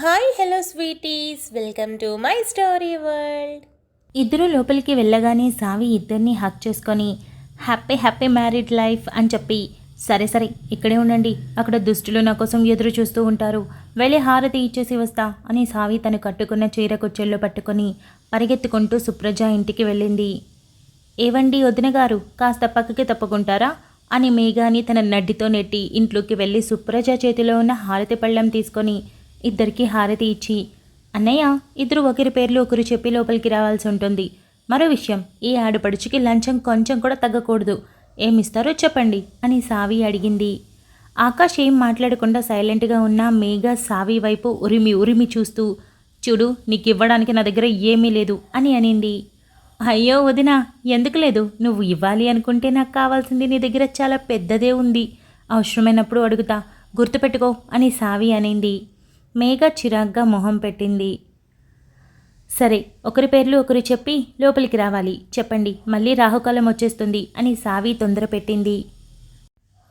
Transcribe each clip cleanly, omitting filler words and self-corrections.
Hi hello sweeties, welcome to my story world. ఇద్దరు లోపలికి వెళ్ళగానే సావి ఇద్దరిని హక్ చేసుకొని హ్యాపీ హ్యాపీ మ్యారీడ్ లైఫ్ అని చెప్పి సరే సరే ఇక్కడే ఉండండి, అక్కడ దుష్టులు నా కోసం ఎదురు చూస్తూ ఉంటారు, వెళ్ళి హారతి ఇచ్చేసి వస్తా అని సావి తను కట్టుకున్న చీర కుచ్చెల్లో పట్టుకొని పరిగెత్తుకుంటూ సుప్రజ ఇంటికి వెళ్ళింది. ఏవండి వదిన గారు, కాస్త పక్కకి తప్పుకుంటారా అని మేఘాని తన నడ్డితో నెట్టి ఇంట్లోకి వెళ్ళి సుప్రజ చేతిలో ఉన్న హారతి పళ్ళెం తీసుకొని ఇద్దరికి హారతి ఇచ్చి, అన్నయ్య ఇద్దరు ఒకరి పేర్లు ఒకరు చెప్పి లోపలికి రావాల్సి ఉంటుంది. మరో విషయం, ఈ ఆడపడుచుకి లంచం కొంచెం కూడా తగ్గకూడదు, ఏమిస్తారో చెప్పండి అని సావి అడిగింది. ఆకాష్ ఏం మాట్లాడకుండా సైలెంట్గా ఉన్న మేఘ సావి వైపు ఉరిమి ఉరిమి చూస్తూ, చూడు నీకు ఇవ్వడానికి నా దగ్గర ఏమీ లేదు అని అనింది. అయ్యో వదినా, ఎందుకు లేదు, నువ్వు ఇవ్వాలి అనుకుంటే నాకు కావాల్సింది నీ దగ్గర చాలా పెద్దదే ఉంది, అవసరమైనప్పుడు అడుగుతా, గుర్తుపెట్టుకో అని సావి అనింది. మేఘ చిరాగ్గా మొహం పెట్టింది. సరే ఒకరి పేర్లు ఒకరు చెప్పి లోపలికి రావాలి, చెప్పండి, మళ్ళీ రాహుకాలం వచ్చేస్తుంది అని సావి తొందర పెట్టింది.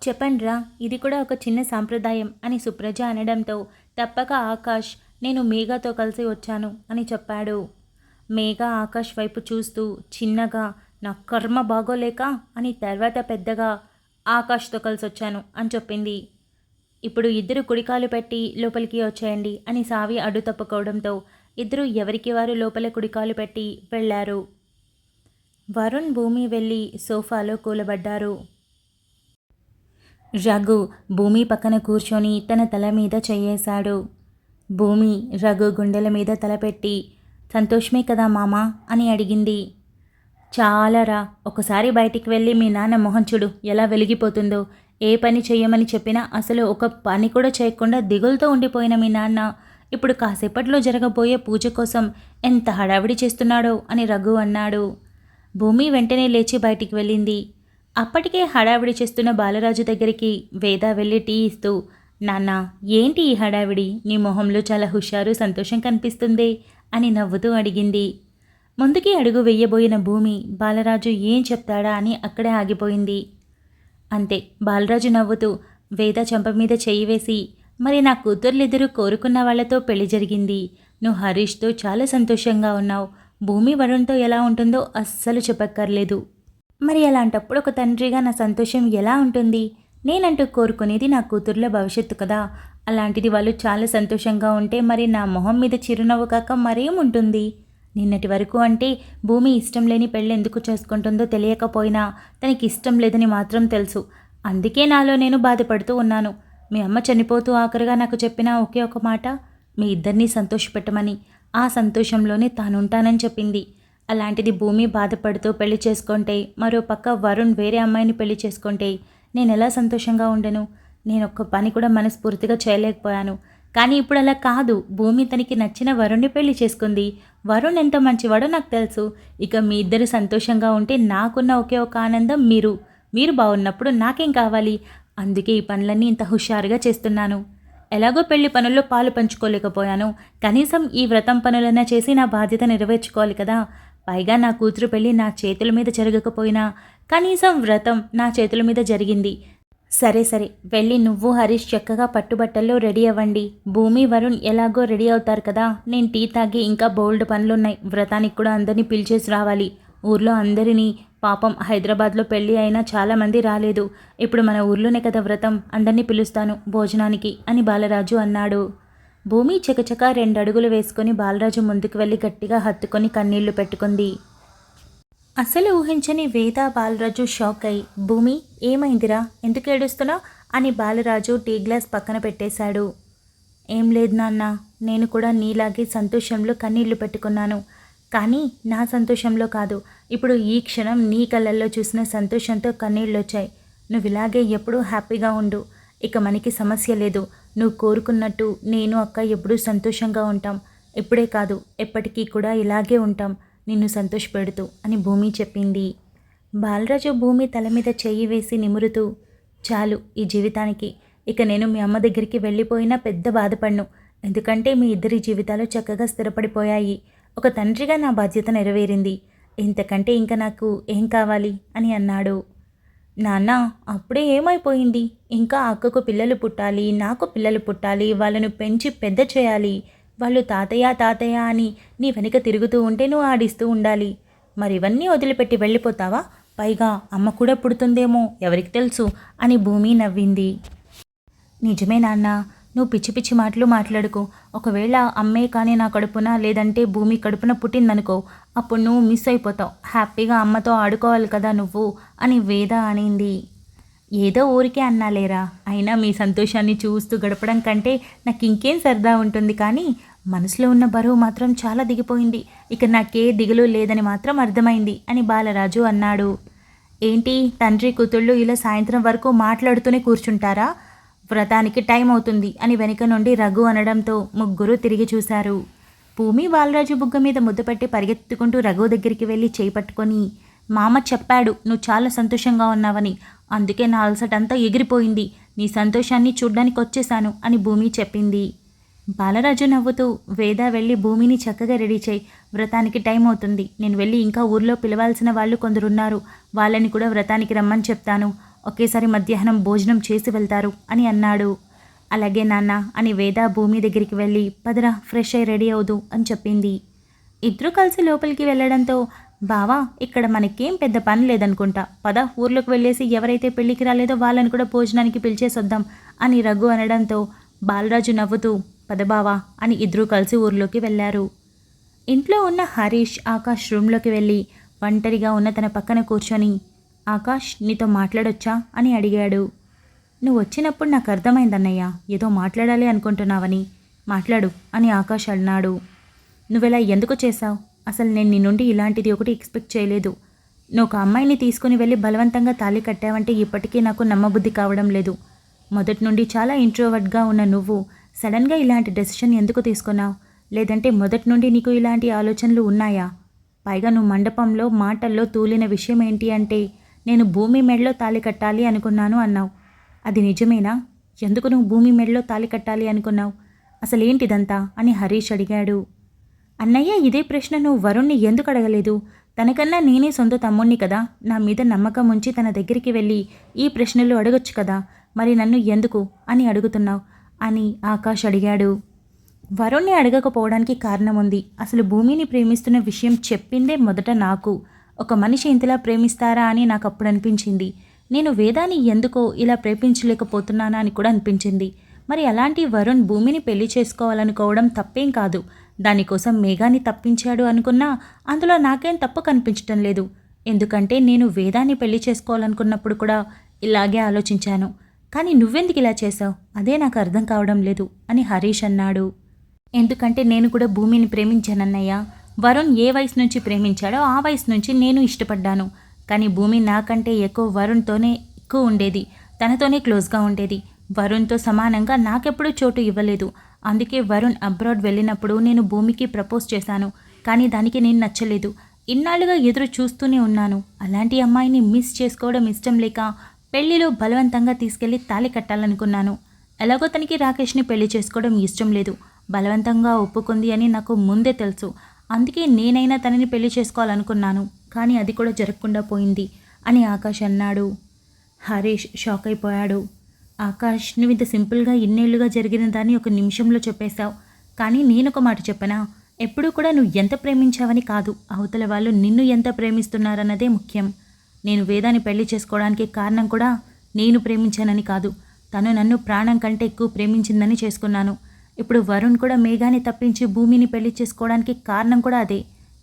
చెప్పండ్రా, ఇది కూడా ఒక చిన్న సాంప్రదాయం అని సుప్రజ అనడంతో తప్పక ఆకాష్, నేను మేఘతో కలిసి వచ్చాను అని చెప్పాడు. మేఘ ఆకాష్ వైపు చూస్తూ చిన్నగా, నా కర్మ బాగోలేక అని తర్వాత పెద్దగా, ఆకాష్తో కలిసి వచ్చాను అని చెప్పింది. ఇప్పుడు ఇద్దరు కుడికాలు పెట్టి లోపలికి వచ్చేయండి అని సావి అడ్డు తప్పుకోవడంతో ఇద్దరు ఎవరికి వారు లోపల కుడికాలు పెట్టి వెళ్లారు. వరుణ్ భూమి వెళ్ళి సోఫాలో కూలబడ్డారు. రఘు భూమి పక్కన కూర్చొని తన తల మీద చెయ్యేశాడు. భూమి రఘు గుండెల మీద తలపెట్టి, సంతోషమే కదా మామా అని అడిగింది. చాలారా, ఒకసారి బయటికి వెళ్ళి మీ నాన్న మొహం చూడు ఎలా వెలిగిపోతుందో, ఏ పని చెయ్యమని చెప్పినా అసలు ఒక పని కూడా చేయకుండా దిగులుతో ఉండిపోయిన మీ నాన్న ఇప్పుడు కాసేపట్లో జరగబోయే పూజ కోసం ఎంత హడావిడి చేస్తున్నాడో అని రఘు అన్నాడు. భూమి వెంటనే లేచి బయటికి వెళ్ళింది. అప్పటికే హడావిడి చేస్తున్న బాలరాజు దగ్గరికి వేద వెళ్ళి టీ ఇస్తూ, నాన్న ఏంటి ఈ హడావిడి, నీ మొహంలో చాలా హుషారు సంతోషం కనిపిస్తుంది అని నవ్వుతూ అడిగింది. ముందుకి అడుగు వెయ్యబోయిన భూమి బాలరాజు ఏం చెప్తాడా అని అక్కడే ఆగిపోయింది. అంతే, బాలరాజు నవ్వుతూ వేద చెంప మీద చెయ్యి వేసి, మరి నా కూతుర్లిద్దరూ కోరుకున్న వాళ్లతో పెళ్లి జరిగింది, నువ్వు హరీష్తో చాలా సంతోషంగా ఉన్నావు, భూమి వరుణ్తో ఎలా ఉంటుందో అస్సలు చెప్పక్కర్లేదు. మరి అలాంటప్పుడు ఒక తండ్రిగా నా సంతోషం ఎలా ఉంటుంది, నేనంటూ కోరుకునేది నా కూతుర్ల భవిష్యత్తు కదా, అలాంటిది వాళ్ళు చాలా సంతోషంగా ఉంటే మరి నా మొహం మీద చిరునవ్వు కాక మరేముంటుంది. నిన్నటి వరకు అంటే భూమి ఇష్టం లేని పెళ్ళి ఎందుకు చేసుకుంటుందో తెలియకపోయినా తనకి ఇష్టం లేదని మాత్రం తెలుసు, అందుకే నాలో నేను బాధపడుతూ ఉన్నాను. మీ అమ్మ చనిపోతూ ఆఖరిగా నాకు చెప్పిన ఒకే ఒక మాట, మీ ఇద్దరినీ సంతోషపెట్టమని, ఆ సంతోషంలోనే తానుంటానని చెప్పింది. అలాంటిది భూమి బాధపడుతూ పెళ్లి చేసుకుంటే, మరో పక్క వరుణ్ వేరే అమ్మాయిని పెళ్లి చేసుకుంటే నేను ఎలా సంతోషంగా ఉండను. నేను ఒక్క పని కూడా మనస్ఫూర్తిగా చేయలేకపోయాను. కానీ ఇప్పుడు అలా కాదు, భూమి తనకి నచ్చిన వరుణ్ణి పెళ్లి చేసుకుంది, వరుణ్ ఎంత మంచివాడో నాకు తెలుసు. ఇక మీ ఇద్దరు సంతోషంగా ఉంటే నాకున్న ఒకే ఒక ఆనందం మీరు బాగున్నప్పుడు నాకేం కావాలి, అందుకే ఈ పనులన్నీ ఇంత హుషారుగా చేస్తున్నాను. ఎలాగో పెళ్లి పనుల్లో పాలు పంచుకోలేకపోయాను, కనీసం ఈ వ్రతం పనులన్నా చేసి నా బాధ్యత నెరవేర్చుకోవాలి కదా. పైగా నా కూతురు పెళ్ళి నా చేతుల మీద జరగకపోయినా కనీసం వ్రతం నా చేతుల మీద జరిగింది. సరే సరే, వెళ్ళి నువ్వు హరీష్ చక్కగా పట్టుబట్టల్లో రెడీ అవ్వండి, భూమి వరుణ్ ఎలాగో రెడీ అవుతారు కదా, నేను టీ తాగి ఇంకా బోల్డ్ పనులున్నాయి, వ్రతానికి కూడా అందరినీ పిలిచేసి రావాలి. ఊర్లో అందరినీ, పాపం హైదరాబాద్లో పెళ్ళి అయినా చాలామంది రాలేదు, ఇప్పుడు మన ఊర్లోనే కదా వ్రతం, అందరినీ పిలుస్తాను భోజనానికి అని బాలరాజు అన్నాడు. భూమి చకచక 2 అడుగులు వేసుకొని బాలరాజు ముందుకు వెళ్ళి గట్టిగా హత్తుకొని కన్నీళ్లు పెట్టుకుంది. అసలు ఊహించని వేద బాలరాజు షాక్ అయి, భూమి ఏమైందిరా, ఎందుకు ఏడుస్తున్నావు అని బాలరాజు టీ గ్లాస్ పక్కన పెట్టేశాడు. ఏం లేదు నాన్న, నేను కూడా నీలాగే సంతోషంలో కన్నీళ్లు పెట్టుకున్నాను, కానీ నా సంతోషంలో కాదు, ఇప్పుడు ఈ క్షణం నీ కళ్ళల్లో చూసిన సంతోషంతో కన్నీళ్ళు వచ్చాయి. నువ్వు ఇలాగే ఎప్పుడూ హ్యాపీగా ఉండు, ఇక మనకి సమస్య లేదు, నువ్వు కోరుకున్నట్టు నేను అక్క ఎప్పుడూ సంతోషంగా ఉంటాం, ఇప్పుడే కాదు ఎప్పటికీ కూడా ఇలాగే ఉంటాం నిన్ను సంతోషపెడుతూ అని భూమి చెప్పింది. బాలరాజు భూమి తల మీద చెయ్యి వేసి నిమురుతూ, చాలు ఈ జీవితానికి, ఇక నేను మీ అమ్మ దగ్గరికి వెళ్ళిపోయినా పెద్ద బాధపడను, ఎందుకంటే మీ ఇద్దరి జీవితాలు చక్కగా స్థిరపడిపోయాయి, ఒక తండ్రిగా నా బాధ్యత నెరవేరింది, ఇంతకంటే ఇంకా నాకు ఏం కావాలి అని అన్నాడు. నాన్న అప్పుడే ఏమైపోయింది, ఇంకా అక్కకు పిల్లలు పుట్టాలి, నాకు పిల్లలు పుట్టాలి, వాళ్ళను పెంచి పెద్ద చేయాలి, వాళ్ళు తాతయ్య తాతయ్య అని నీ వెనుక తిరుగుతూ ఉంటే నువ్వు ఆడిస్తూ ఉండాలి. మరి ఇవన్నీ వదిలిపెట్టి వెళ్ళిపోతావా? పైగా అమ్మ కూడా పుడుతుందేమో, ఎవరికి తెలుసు అని భూమి నవ్వింది. నిజమే నాన్న, నువ్వు పిచ్చి పిచ్చి మాటలు మాట్లాడుకో. ఒకవేళ అమ్మే కానీ నా కడుపున లేదంటే భూమి కడుపున పుట్టిందనుకో, అప్పుడు నువ్వు మిస్ అయిపోతావు. హ్యాపీగా అమ్మతో ఆడుకోవాలి కదా నువ్వు అని వేద అనింది. ఏదో ఊరికే అన్నాలేరా, అయినా మీ సంతోషాన్ని చూస్తూ గడపడం కంటే నాకు ఇంకేం సరదా ఉంటుంది. కానీ మనసులో ఉన్న బరువు మాత్రం చాలా దిగిపోయింది. ఇక నాకే దిగులు లేదని మాత్రం అర్థమైంది అని బాలరాజు అన్నాడు. ఏంటి తండ్రి కూతుళ్ళు ఇలా సాయంత్రం వరకు మాట్లాడుతూనే కూర్చుంటారా? వ్రతానికి టైం అవుతుంది అని వెనుక నుండి రఘు అనడంతో ముగ్గురు తిరిగి చూశారు. భూమి బాలరాజు బుగ్గ మీద ముద్దు పెట్టి పరిగెత్తుకుంటూ రఘు దగ్గరికి వెళ్ళి చేయి పట్టుకొని, మామ చెప్పాడు నువ్వు చాలా సంతోషంగా ఉన్నావని, అందుకే నా అలసటంతా ఎగిరిపోయింది. నీ సంతోషాన్ని చూడ్డానికి వచ్చేశాను అని భూమి చెప్పింది. బాలరాజు నవ్వుతూ, వేద వెళ్ళి భూమిని చక్కగా రెడీ చేయి, వ్రతానికి టైం అవుతుంది. నేను వెళ్ళి ఇంకా ఊర్లో పిలవాల్సిన వాళ్ళు కొందరున్నారు, వాళ్ళని కూడా వ్రతానికి రమ్మని చెప్తాను. ఒకేసారి మధ్యాహ్నం భోజనం చేసి వెళ్తారు అని అన్నాడు. అలాగే నాన్న అని వేద భూమి దగ్గరికి వెళ్ళి, పదరా ఫ్రెష్ అయి రెడీ అవుదు అని చెప్పింది. ఇద్దరూ కలిసి లోపలికి వెళ్ళడంతో, బావా ఇక్కడ మనకేం పెద్ద పని లేదనుకుంటా, పద ఊర్లోకి వెళ్ళేసి ఎవరైతే పెళ్ళికి రాలేదో వాళ్ళని కూడా భోజనానికి పిలిచేసొద్దాం అని రఘు అనడంతో బాలరాజు నవ్వుతూ, పద బావా అని ఇద్దరూ కలిసి ఊర్లోకి వెళ్ళారు. ఇంట్లో ఉన్న హరీష్ ఆకాష్ రూమ్లోకి వెళ్ళి ఒంటరిగా ఉన్న తన పక్కన కూర్చొని, ఆకాష్ నీతో మాట్లాడొచ్చా అని అడిగాడు. నువ్వు వచ్చినప్పుడు నాకు అర్థమైందన్నయ్య, ఏదో మాట్లాడాలి అనుకుంటున్నావని. మాట్లాడు అని ఆకాష్ అన్నాడు. నువ్వెలా ఎందుకు చేశావు? అసలు నేను నీ నుండి ఇలాంటిది ఒకటి ఎక్స్పెక్ట్ చేయలేదు. నువ్వు ఒక అమ్మాయిని తీసుకుని వెళ్ళి బలవంతంగా తాళి కట్టావంటే ఇప్పటికీ నాకు నమ్మబుద్ధి కావడం లేదు. మొదటి నుండి చాలా ఇంట్రోవర్ట్గా ఉన్న నువ్వు సడన్గా ఇలాంటి డెసిషన్ ఎందుకు తీసుకున్నావు? లేదంటే మొదటి నుండి నీకు ఇలాంటి ఆలోచనలు ఉన్నాయా? పైగా నువ్వు మండపంలో మాటల్లో తూలిన విషయం ఏంటి అంటే, నేను భూమి మెడలో తాళి కట్టాలి అనుకున్నాను అన్నావు. అది నిజమేనా? ఎందుకు నువ్వు భూమి మెడలో తాళి కట్టాలి అనుకున్నావు? అసలేంటిదంతా అని హరీష్ అడిగాడు. అన్నయ్య ఇదే ప్రశ్న నువ్వు వరుణ్ణి ఎందుకు అడగలేదు? తనకన్నా నేనే సొంత తమ్ముణ్ణి కదా, నా మీద నమ్మకం ఉంచి తన దగ్గరికి వెళ్ళి ఈ ప్రశ్నలు అడగొచ్చు కదా, మరి నన్ను ఎందుకు అని అడుగుతున్నావు అని ఆకాష్ అడిగాడు. వరుణ్ణి అడగకపోవడానికి కారణం ఉంది. అసలు భూమిని ప్రేమిస్తున్న విషయం చెప్పిందే మొదట నాకు. ఒక మనిషి ఇంతలా ప్రేమిస్తారా అని నాకు అప్పుడు అనిపించింది. నేను వేదాన్ని ఎందుకో ఇలా ప్రేమించలేకపోతున్నానా అని కూడా అనిపించింది. మరి అలాంటి వరుణ్ భూమిని పెళ్లి చేసుకోవాలనుకోవడం తప్పేం కాదు. దానికోసం మేఘాన్ని తప్పించాడు అనుకున్నా అందులో నాకేం తప్పు కనిపించటం లేదు. ఎందుకంటే నేను వేదాన్ని పెళ్లి చేసుకోవాలనుకున్నప్పుడు కూడా ఇలాగే ఆలోచించాను. కానీ నువ్వెందుకు ఇలా చేశావు? అదే నాకు అర్థం కావడం లేదు అని హరీష్ అన్నాడు. ఎందుకంటే నేను కూడా భూమిని ప్రేమించానన్నయ్య. వరుణ్ ఏ వయసు నుంచి ప్రేమించాడో ఆ వయసు నుంచి నేను ఇష్టపడ్డాను. కానీ భూమి నాకంటే ఎక్కువ వరుణ్తోనే ఎక్కువ ఉండేది, తనతోనే క్లోజ్గా ఉండేది. వరుణ్తో సమానంగా నాకెప్పుడూ చోటు ఇవ్వలేదు. అందుకే వరుణ్ అబ్రాడ్ వెళ్ళినప్పుడు నేను భూమికి ప్రపోజ్ చేశాను. కానీ దానికి నేను నచ్చలేదు. ఇన్నాళ్ళుగా ఎదురు చూస్తూనే ఉన్నాను. అలాంటి అమ్మాయిని మిస్ చేసుకోవడం ఇష్టం లేక పెళ్లిలో బలవంతంగా తీసుకెళ్లి తాళి కట్టాలనుకున్నాను. ఎలాగో తనకి రాకేష్ని పెళ్లి చేసుకోవడం ఇష్టం లేదు, బలవంతంగా ఒప్పుకుంది అని నాకు ముందే తెలుసు. అందుకే నేనైనా తనని పెళ్లి చేసుకోవాలనుకున్నాను. కానీ అది కూడా జరగకుండా పోయింది అని ఆకాష్ అన్నాడు. హరీష్ షాక్ అయిపోయాడు. ఆకాష్, నువ్వు ఇంత సింపుల్గా ఇన్నేళ్లుగా జరిగిన దాన్ని ఒక నిమిషంలో చెప్పేశావు. కానీ నేనొక మాట చెప్పనా? ఎప్పుడూ కూడా నువ్వు ఎంత ప్రేమించావని కాదు, అవతల వాళ్ళు నిన్ను ఎంత ప్రేమిస్తున్నారన్నదే ముఖ్యం. నేను వేదాన్ని పెళ్లి చేసుకోవడానికి కారణం కూడా నేను ప్రేమించానని కాదు, తను నన్ను ప్రాణం కంటే ఎక్కువ ప్రేమించిందని చేసుకున్నాను. ఇప్పుడు వరుణ్ కూడా మేఘాన్ని తప్పించి భూమిని పెళ్లి చేసుకోవడానికి కారణం కూడా అదే.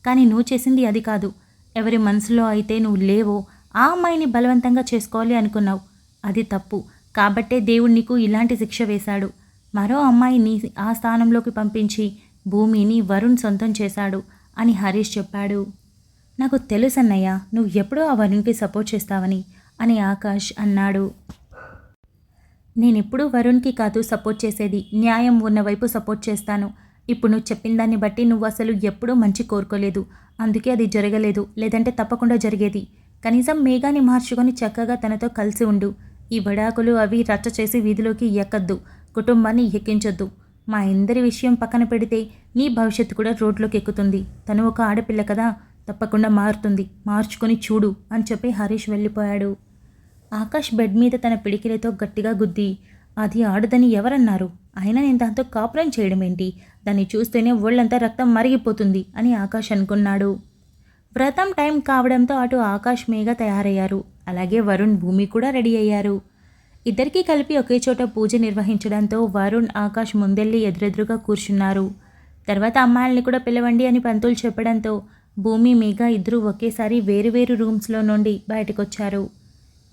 కానీ నువ్వు చేసింది అది కాదు. ఎవరి మనసులో అయితే నువ్వు లేవో ఆ అమ్మాయిని బలవంతంగా చేసుకోవాలి అనుకున్నావు. అది తప్పు. కాబట్టే దేవుడు నీకు ఇలాంటి శిక్ష వేశాడు. మరో అమ్మాయిని ఆ స్థానంలోకి పంపించి భూమిని వరుణ్ సొంతం చేశాడు అని హరీష్ చెప్పాడు. నాకు తెలుసన్నయ్య, నువ్వు ఎప్పుడూ ఆ వరుణ్కి సపోర్ట్ చేస్తావని అని ఆకాష్ అన్నాడు. నేనెప్పుడూ వరుణ్కి కాదు సపోర్ట్ చేసేది, న్యాయం ఉన్న వైపు సపోర్ట్ చేస్తాను. ఇప్పుడు నువ్వు చెప్పిన దాన్ని బట్టి నువ్వు అసలు ఎప్పుడూ మంచి కోరుకోలేదు, అందుకే అది జరగలేదు. లేదంటే తప్పకుండా జరిగేది. కనీసం మేఘాన్ని మార్చుకొని చక్కగా తనతో కలిసి ఉండు. ఈ విడాకులు అవి రచ్చ చేసి వీధిలోకి ఎక్కద్దు, కుటుంబాన్ని ఎక్కించొద్దు. మా అందరి విషయం పక్కన పెడితే నీ భవిష్యత్తు కూడా రోడ్లోకి ఎక్కుతుంది. తను ఒక ఆడపిల్ల కదా, తప్పకుండా మారుతుంది, మార్చుకొని చూడు అని చెప్పి హరీష్ వెళ్ళిపోయాడు. ఆకాష్ బెడ్ మీద తన పిడికిలతో గట్టిగా గుద్ది, అది ఆడదని ఎవరన్నారు? అయినా నేను దాంతో కాపురం చేయడం ఏంటి? దాన్ని చూస్తేనే ఒళ్ళంతా రక్తం మరిగిపోతుంది అని ఆకాష్ అనుకున్నాడు. వ్రతం టైం కావడంతో అటు ఆకాష్ మేఘ తయారయ్యారు. అలాగే వరుణ్ భూమి కూడా రెడీ అయ్యారు. ఇద్దరికీ కలిపి ఒకే చోట పూజ నిర్వహించడంతో వరుణ్ ఆకాష్ ముందెళ్ళి ఎదురెదురుగా కూర్చున్నారు. తర్వాత అమ్మాయిల్ని కూడా పిలవండి అని పంతులు చెప్పడంతో భూమి మేఘ ఇద్దరూ ఒకేసారి వేరువేరు రూమ్స్లో నుండి బయటకొచ్చారు.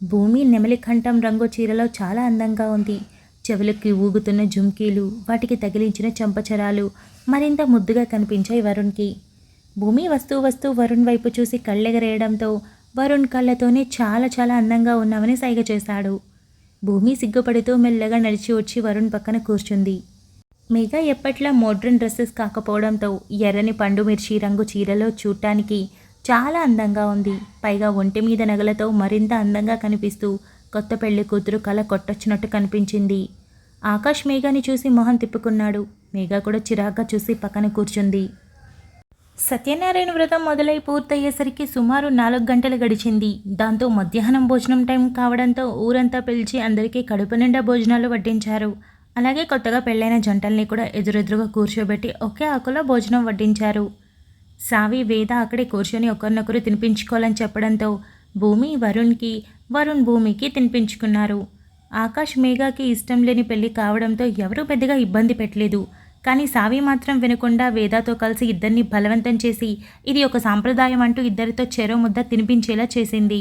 భూమి నెమలి కంఠం రంగు చీరలో చాలా అందంగా ఉంది. చెవులకి ఊగుతున్న జుంకీలు, వాటికి తగిలించిన చెంపచరాలు మరింత ముద్దుగా కనిపించాయి వరుణ్కి. భూమి వస్తూ వస్తూ వరుణ్ వైపు చూసి కళ్ళెగరేయడంతో వరుణ్ కళ్ళతోనే చాలా చాలా అందంగా ఉన్నామని సైగ చేశాడు. భూమి సిగ్గుపడుతూ మెల్లగా నడిచి వచ్చి వరుణ్ పక్కన కూర్చుంది. మేఘ ఎప్పట్లా మోడ్రన్ డ్రెస్సెస్ కాకపోవడంతో ఎర్రని పండు మిర్చి రంగు చీరలో చూడటానికి చాలా అందంగా ఉంది. పైగా ఒంటి మీద నగలతో మరింత అందంగా కనిపిస్తూ కొత్త పెళ్లి కూతురు కళ కొట్టొచ్చినట్టు కనిపించింది. ఆకాష్ మేఘాని చూసి మొహం తిప్పుకున్నాడు. మేఘ కూడా చిరాగ్గా చూసి పక్కన కూర్చుంది. సత్యనారాయణ వ్రతం మొదలై పూర్తయ్యేసరికి సుమారు 4 గంటలు గడిచింది. దాంతో మధ్యాహ్నం భోజనం టైం కావడంతో ఊరంతా పిలిచి అందరికీ కడుపు నిండా భోజనాలు వడ్డించారు. అలాగే కొత్తగా పెళ్ళైన జంటల్ని కూడా ఎదురెదురుగా కూర్చోబెట్టి ఒకే ఆకులో భోజనం వడ్డించారు. సావి వేద అక్కడే కూర్చొని ఒకరినొకరు తినిపించుకోవాలని చెప్పడంతో భూమి వరుణ్కి, వరుణ్ భూమికి తినిపించుకున్నారు. ఆకాష్ మేఘాకి ఇష్టం లేని పెళ్లి కావడంతో ఎవరూ పెద్దగా ఇబ్బంది పెట్టలేదు. కానీ సావి మాత్రం వినకుండా వేదాతో కలిసి ఇద్దరిని బలవంతం చేసి ఇది ఒక సాంప్రదాయం అంటూ ఇద్దరితో చెరో ముద్ద తినిపించేలా చేసింది.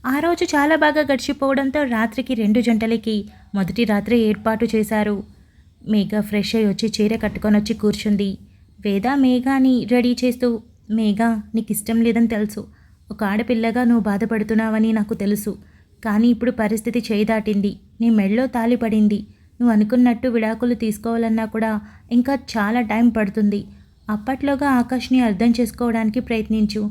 ఆ రోజు చాలా బాగా గడిచిపోవడంతో రాత్రికి 2 జంటలకి మొదటి రాత్రి ఏర్పాటు చేశారు. మేఘ ఫ్రెష్ అయ్యి వచ్చి చీర కట్టుకొని వచ్చి కూర్చుంది. వేద మేఘాని రెడీ చేస్తూ, మేఘ నీకు ఇష్టం లేదని తెలుసు, ఒక ఆడపిల్లగా నువ్వు బాధపడుతున్నావని నాకు తెలుసు. కానీ ఇప్పుడు పరిస్థితి చేయి దాటింది. నీ మెడలో తాళి పడింది. నువ్వు అనుకున్నట్టు విడాకులు తీసుకోవాలన్నా కూడా ఇంకా చాలా టైం పడుతుంది. అప్పట్లోగా ఆకాష్ని అర్థం చేసుకోవడానికి ప్రయత్నించు.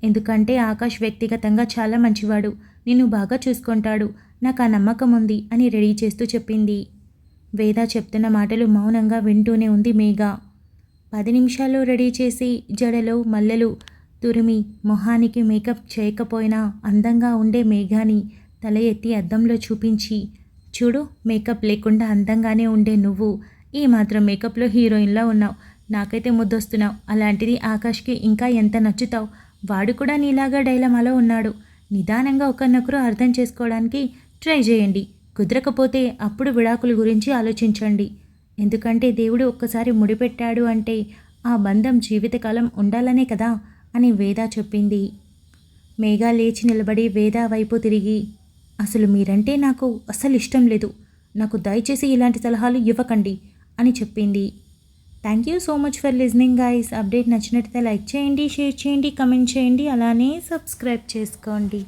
ఎందుకంటే ఆకాష్ వ్యక్తిగతంగా చాలా మంచివాడు, నిన్ను బాగా చూసుకుంటాడు, నాకు ఆ నమ్మకం ఉంది అని రెడీ చేస్తూ చెప్పింది. వేద చెప్తున్న మాటలు మౌనంగా వింటూనే ఉంది మేఘ. 10 నిమిషాల్లో రెడీ చేసి జడలో మల్లెలు తురిమి మొహానికి మేకప్ చేయకపోయినా అందంగా ఉండే మేఘాని తల ఎత్తి అద్దంలో చూపించి, చూడు మేకప్ లేకుండా అందంగానే ఉండే నువ్వు ఈ మాత్రం మేకప్లో హీరోయిన్లా ఉన్నావు, నాకైతే ముద్దొస్తున్నావు. అలాంటిది ఆకాష్కి ఇంకా ఎంత నచ్చుతావు. వాడు కూడా నీలాగా డైలమాలో ఉన్నాడు. నిదానంగా ఒకరినొకరు అర్థం చేసుకోవడానికి ట్రై చేయండి. కుదరకపోతే అప్పుడు విడాకుల గురించి ఆలోచించండి. ఎందుకంటే దేవుడు ఒక్కసారి ముడిపెట్టాడు అంటే ఆ బంధం జీవితకాలం ఉండాలనే కదా అని వేద చెప్పింది. మేఘ లేచి నిలబడి వేద వైపు తిరిగి, అసలు మీరంటే నాకు అస్సలు ఇష్టం లేదు, నాకు దయచేసి ఇలాంటి సలహాలు ఇవ్వకండి అని చెప్పింది. Thank you so much for listening guys. Update నచ్చినట్లయితే లైక్ చేయండి, షేర్ చేయండి, కమెంట్ చేయండి, అలానే సబ్స్క్రైబ్ చేసుకోండి.